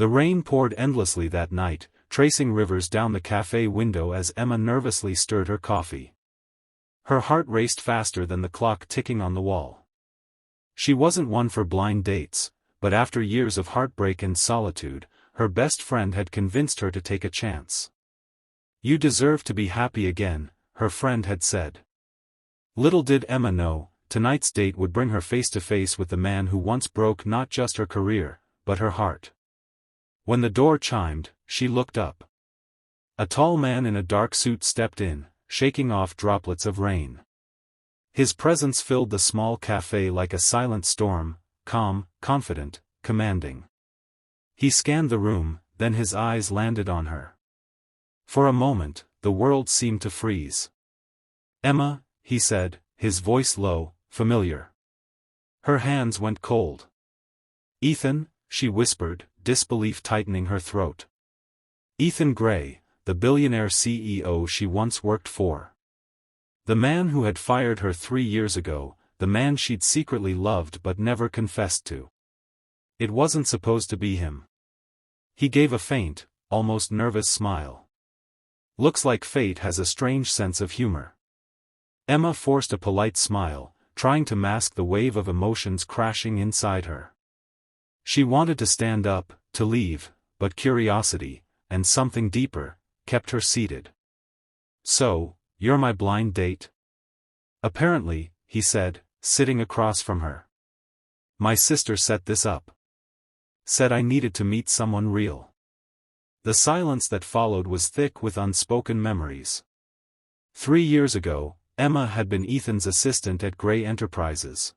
The rain poured endlessly that night, tracing rivers down the café window as Emma nervously stirred her coffee. Her heart raced faster than the clock ticking on the wall. She wasn't one for blind dates, but after years of heartbreak and solitude, her best friend had convinced her to take a chance. "You deserve to be happy again," her friend had said. Little did Emma know, tonight's date would bring her face to face with the man who once broke not just her career, but her heart. When the door chimed, she looked up. A tall man in a dark suit stepped in, shaking off droplets of rain. His presence filled the small café like a silent storm, calm, confident, commanding. He scanned the room, then his eyes landed on her. For a moment, the world seemed to freeze. "Emma," he said, his voice low, familiar. Her hands went cold. "Ethan," she whispered, disbelief tightening her throat. Ethan Gray, the billionaire CEO she once worked for. The man who had fired her 3 years ago, the man she'd secretly loved but never confessed to. It wasn't supposed to be him. He gave a faint, almost nervous smile. "Looks like fate has a strange sense of humor." Emma forced a polite smile, trying to mask the wave of emotions crashing inside her. She wanted to stand up, to leave, but curiosity, and something deeper, kept her seated. "So, you're my blind date?" "Apparently," he said, sitting across from her. "My sister set this up. Said I needed to meet someone real." The silence that followed was thick with unspoken memories. 3 years ago, Emma had been Ethan's assistant at Gray Enterprises.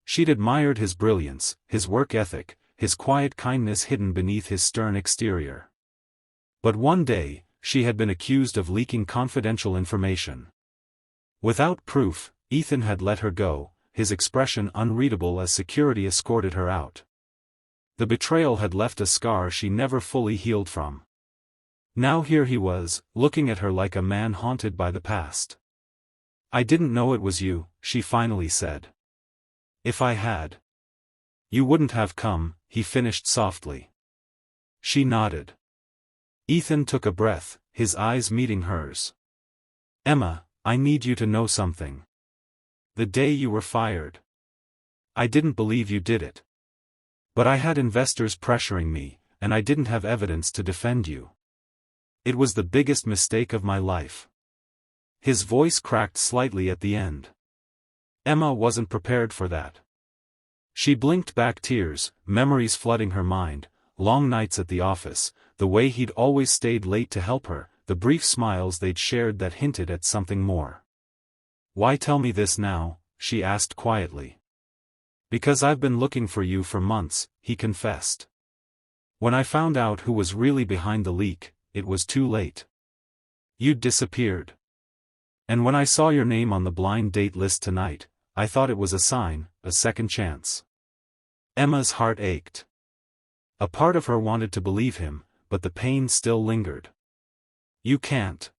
She'd admired his brilliance, his work ethic, his quiet kindness hidden beneath his stern exterior. But one day, she had been accused of leaking confidential information. Without proof, Ethan had let her go, his expression unreadable as security escorted her out. The betrayal had left a scar she never fully healed from. Now here he was, looking at her like a man haunted by the past. "I didn't know it was you," she finally said. "If I had, you wouldn't have come," he finished softly. She nodded. Ethan took a breath, his eyes meeting hers. "Emma, I need you to know something. The day you were fired, I didn't believe you did it. But I had investors pressuring me, and I didn't have evidence to defend you. It was the biggest mistake of my life." His voice cracked slightly at the end. Emma wasn't prepared for that. She blinked back tears, memories flooding her mind, long nights at the office, the way he'd always stayed late to help her, the brief smiles they'd shared that hinted at something more. "Why tell me this now?" she asked quietly. "Because I've been looking for you for months," he confessed. "When I found out who was really behind the leak, it was too late. You'd disappeared. And when I saw your name on the blind date list tonight, I thought it was a sign, a second chance." Emma's heart ached. A part of her wanted to believe him, but the pain still lingered. "You can't.